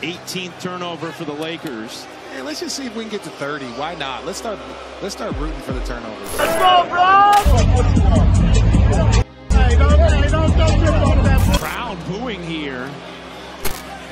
18th turnover for the Lakers. And let's just see if we can get to 30. Why not? Let's start rooting for the turnovers. Let's go, bro! Hey, don't trip over that. Crowd booing here.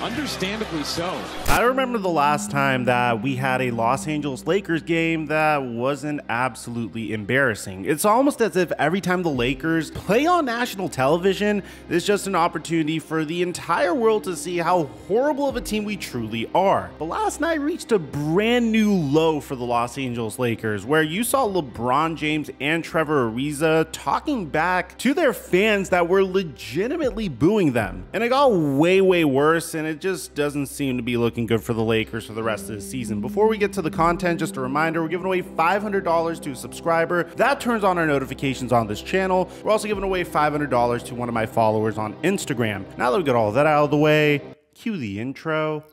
Understandably so. I remember the last time that we had a Los Angeles Lakers game that wasn't absolutely embarrassing. It's almost as if every time the Lakers play on national television, it's just an opportunity for the entire world to see how horrible of a team we truly are. But last night reached a brand new low for the Los Angeles Lakers, where you saw LeBron James and Trevor Ariza talking back to their fans that were legitimately booing them. And it got way worse, and it just doesn't seem to be looking good for the Lakers for the rest of the season. Before we get to the content, just a reminder, we're giving away $500 to a subscriber. That turns on our notifications on this channel. We're also giving away $500 to one of my followers on Instagram. Now that we got all that out of the way, cue the intro.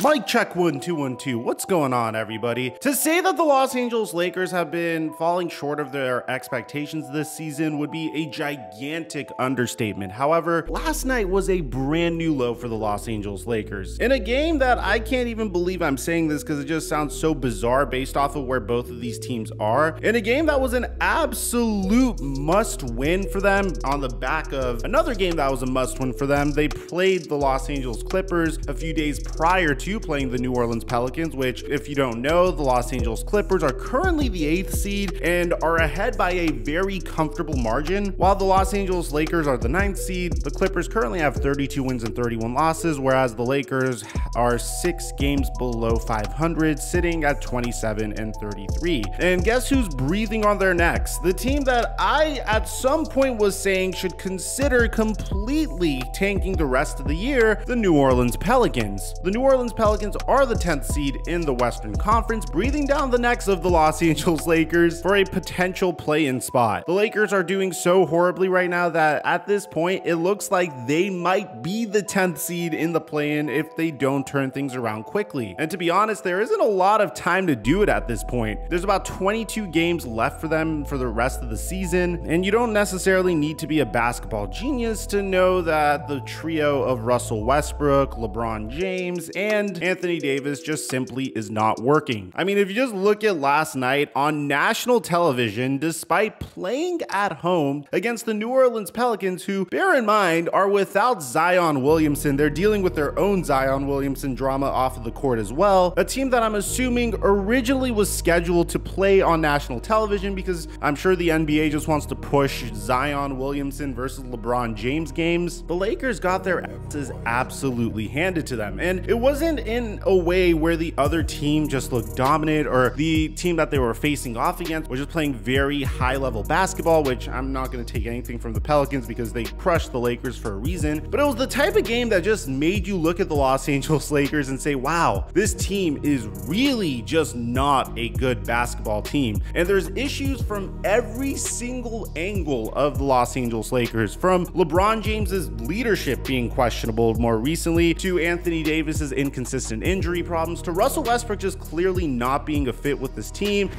Mic check 1 2 1 2. What's going on, everybody? To say that the Los Angeles Lakers have been falling short of their expectations this season would be a gigantic understatement. However, last night was a brand new low for the Los Angeles Lakers. In a game that I can't even believe I'm saying this because it just sounds so bizarre based off of where both of these teams are. In a game that was an absolute must-win for them on the back of another game that was a must-win for them. They played the Los Angeles Clippers a few days prior to playing the New Orleans Pelicans, which, if you don't know, the Los Angeles Clippers are currently the 8th seed and are ahead by a very comfortable margin. While the Los Angeles Lakers are the 9th seed, the Clippers currently have 32 wins and 31 losses, whereas the Lakers are 6 games below 500, sitting at 27 and 33. And guess who's breathing on their necks? The team that I, at some point, was saying should consider completely tanking the rest of the year, the New Orleans Pelicans. The New Orleans Pelicans are the 10th seed in the Western Conference, breathing down the necks of the Los Angeles Lakers for a potential play-in spot. The Lakers are doing so horribly right now that at this point, it looks like they might be the 10th seed in the play-in if they don't turn things around quickly. And to be honest, there isn't a lot of time to do it at this point. There's about 22 games left for them for the rest of the season, and you don't necessarily need to be a basketball genius to know that the trio of Russell Westbrook, LeBron James, and Anthony Davis just simply is not working. I mean, if you just look at last night on national television, despite playing at home against the New Orleans Pelicans, who, bear in mind, are without Zion Williamson, they're dealing with their own Zion Williamson drama off of the court as well. A team that I'm assuming originally was scheduled to play on national television because I'm sure the NBA just wants to push Zion Williamson versus LeBron James games. The Lakers got their asses absolutely handed to them, and it wasn't in a way where the other team just looked dominant or the team that they were facing off against was just playing very high level basketball, which I'm not going to take anything from the Pelicans because they crushed the Lakers for a reason. But it was the type of game that just made you look at the Los Angeles Lakers and say, wow, this team is really just not a good basketball team. And there's issues from every single angle of the Los Angeles Lakers, from LeBron James's leadership being questionable more recently, to Anthony Davis's inconsistent injury problems, to Russell Westbrook just clearly not being a fit with this team.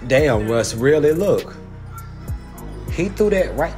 Damn, Russ, really, look. He threw that right.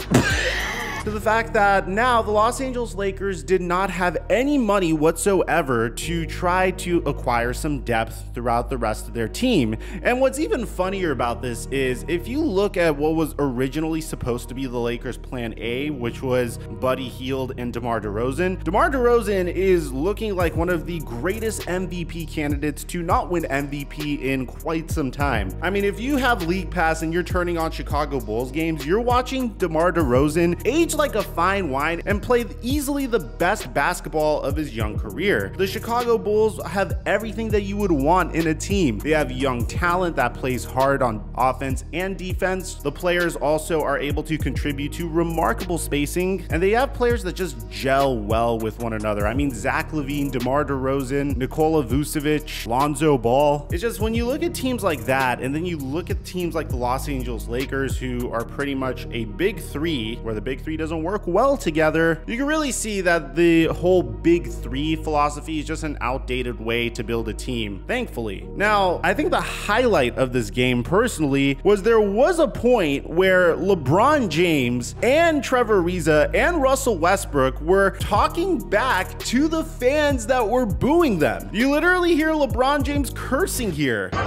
To the fact that now the Los Angeles Lakers did not have any money whatsoever to try to acquire some depth throughout the rest of their team. And what's even funnier about this is if you look at what was originally supposed to be the Lakers' plan A, which was Buddy Hield and DeMar DeRozan is looking like one of the greatest MVP candidates to not win MVP in quite some time. I mean, if you have League Pass and you're turning on Chicago Bulls games, you're watching DeMar DeRozan age like a fine wine and play easily the best basketball of his young career. The Chicago Bulls have everything that you would want in a team. They have young talent that plays hard on offense and defense. The players also are able to contribute to remarkable spacing, and they have players that just gel well with one another. I mean, Zach LaVine, DeMar DeRozan, Nikola Vucevic, Lonzo Ball. It's just when you look at teams like that, and then you look at teams like the Los Angeles Lakers, who are pretty much a big three, where the big three doesn't work well together, you can really see that the whole big three philosophy is just an outdated way to build a team, thankfully. Now, I think the highlight of this game personally was there was a point where LeBron James and Trevor Ariza and Russell Westbrook were talking back to the fans that were booing them. You literally hear LeBron James cursing here. Hey,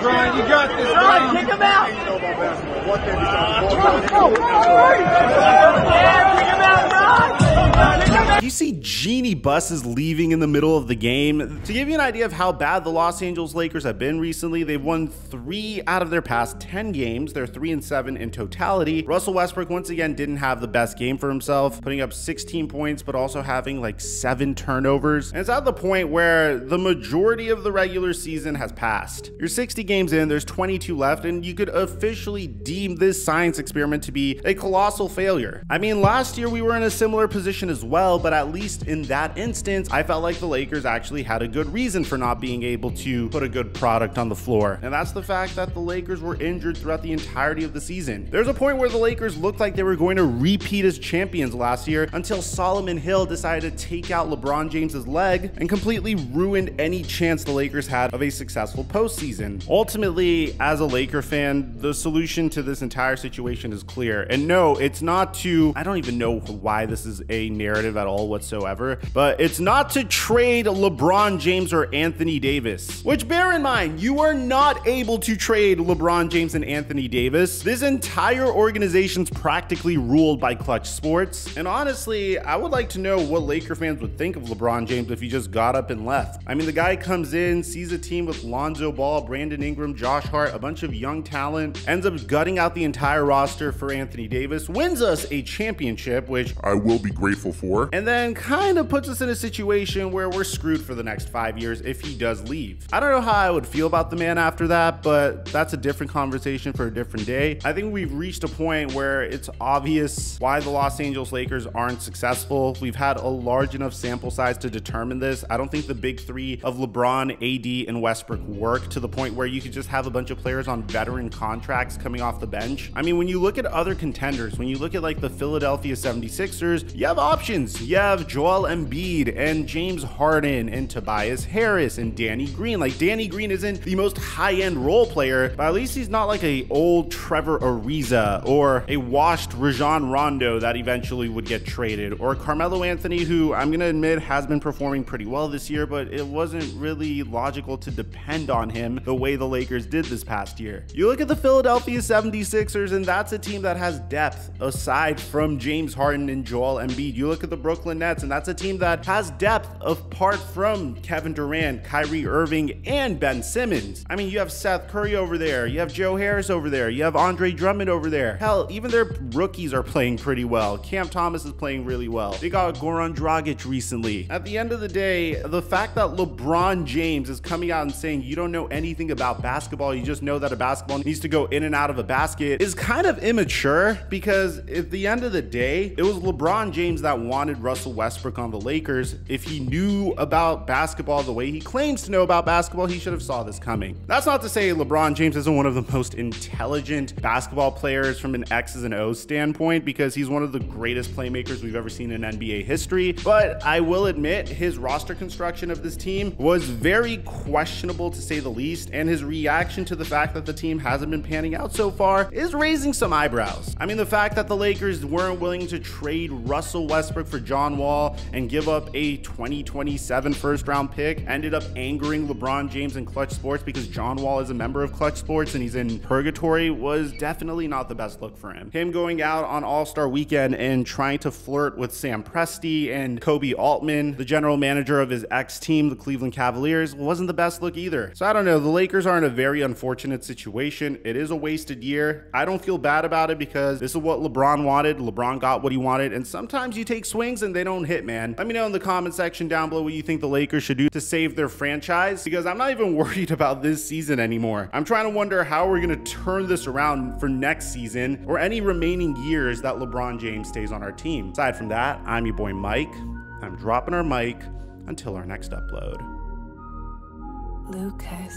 Brian, you got this, Brian. Kick him out. You see genie buses leaving in the middle of the game. To give you an idea of how bad the Los Angeles Lakers have been recently, they've won 3 out of their past 10 games. They're 3-7 in totality. Russell Westbrook once again didn't have the best game for himself, putting up 16 points, but also having like 7 turnovers. And it's at the point where the majority of the regular season has passed. You're 60 games in, there's 22 left, and you could officially deem this science experiment to be a colossal failure. I mean, last year we were in a similar position as well, but at least in that instance, I felt like the Lakers actually had a good reason for not being able to put a good product on the floor. And that's the fact that the Lakers were injured throughout the entirety of the season. There's a point where the Lakers looked like they were going to repeat as champions last year until Solomon Hill decided to take out LeBron James's leg and completely ruined any chance the Lakers had of a successful postseason. Ultimately, as a Laker fan, the solution to this entire situation is clear. And no, it's not to, I don't even know why this is a narrative at all whatsoever, but it's not to trade LeBron James or Anthony Davis, which bear in mind, you are not able to trade LeBron James and Anthony Davis. This entire organization's practically ruled by Clutch Sports. And honestly, I would like to know what Laker fans would think of LeBron James if he just got up and left. I mean, the guy comes in, sees a team with Lonzo Ball, Brandon Ingram, Josh Hart, a bunch of young talent, ends up gutting out the entire roster for Anthony Davis, wins us a championship, which I will be grateful for, and then kind of puts us in a situation where we're screwed for the next 5 years if he does leave. I don't know how I would feel about the man after that, but that's a different conversation for a different day. I think we've reached a point where it's obvious why the Los Angeles Lakers aren't successful. We've had a large enough sample size to determine this. I don't think the big three of LeBron, AD, and Westbrook work to the point where you could just have a bunch of players on veteran contracts coming off the bench. I mean, when you look at other contenders, when you look at like the Philadelphia 76ers, you have options. You have Joel Embiid and James Harden and Tobias Harris and Danny Green. Like, Danny Green isn't the most high-end role player, but at least he's not like a old Trevor Ariza or a washed Rajon Rondo that eventually would get traded, or Carmelo Anthony, who I'm gonna admit has been performing pretty well this year, but it wasn't really logical to depend on him the way the Lakers did this past year. You look at the Philadelphia 76ers, and that's a team that has depth aside from James Harden and Joel Embiid. You look at the Brooklyn Nets, and that's a team that has depth apart from Kevin Durant, Kyrie Irving, and Ben Simmons. I mean, you have Seth Curry over there, you have Joe Harris over there, you have Andre Drummond over there. Hell, even their rookies are playing pretty well. Cam Thomas is playing really well. They got Goran Dragic recently. At the end of the day, the fact that LeBron James is coming out and saying you don't know anything about basketball, you just know that a basketball needs to go in and out of a basket, is kind of immature, because at the end of the day, it was LeBron James that wanted Russell Westbrook on the Lakers. If he knew about basketball the way he claims to know about basketball, he should have saw this coming. That's not to say LeBron James isn't one of the most intelligent basketball players from an X's and O's standpoint, because he's one of the greatest playmakers we've ever seen in NBA history. But I will admit, his roster construction of this team was very questionable to say the least, and his reaction to the fact that the team hasn't been panning out so far is raising some eyebrows. I mean, the fact that the Lakers weren't willing to trade Russell Westbrook for John Wall and give up a 2027 first-round pick ended up angering LeBron James and Clutch Sports, because John Wall is a member of Clutch Sports and he's in purgatory, was definitely not the best look for him. Him going out on All-Star Weekend and trying to flirt with Sam Presti and Kobe Altman, the general manager of his ex-team, the Cleveland Cavaliers, wasn't the best look either. So I don't know, the Lakers are in a very unfortunate situation. It is a wasted year. I don't feel bad about it, because this is what LeBron wanted. LeBron got what he wanted, and sometimes you take swings and they don't hit, man. Let me know in the comment section down below what you think the Lakers should do to save their franchise, because I'm not even worried about this season anymore. I'm trying to wonder how we're going to turn this around for next season or any remaining years that LeBron James stays on our team. Aside from that, I'm your boy Mike. I'm dropping our mic until our next upload. Lucas.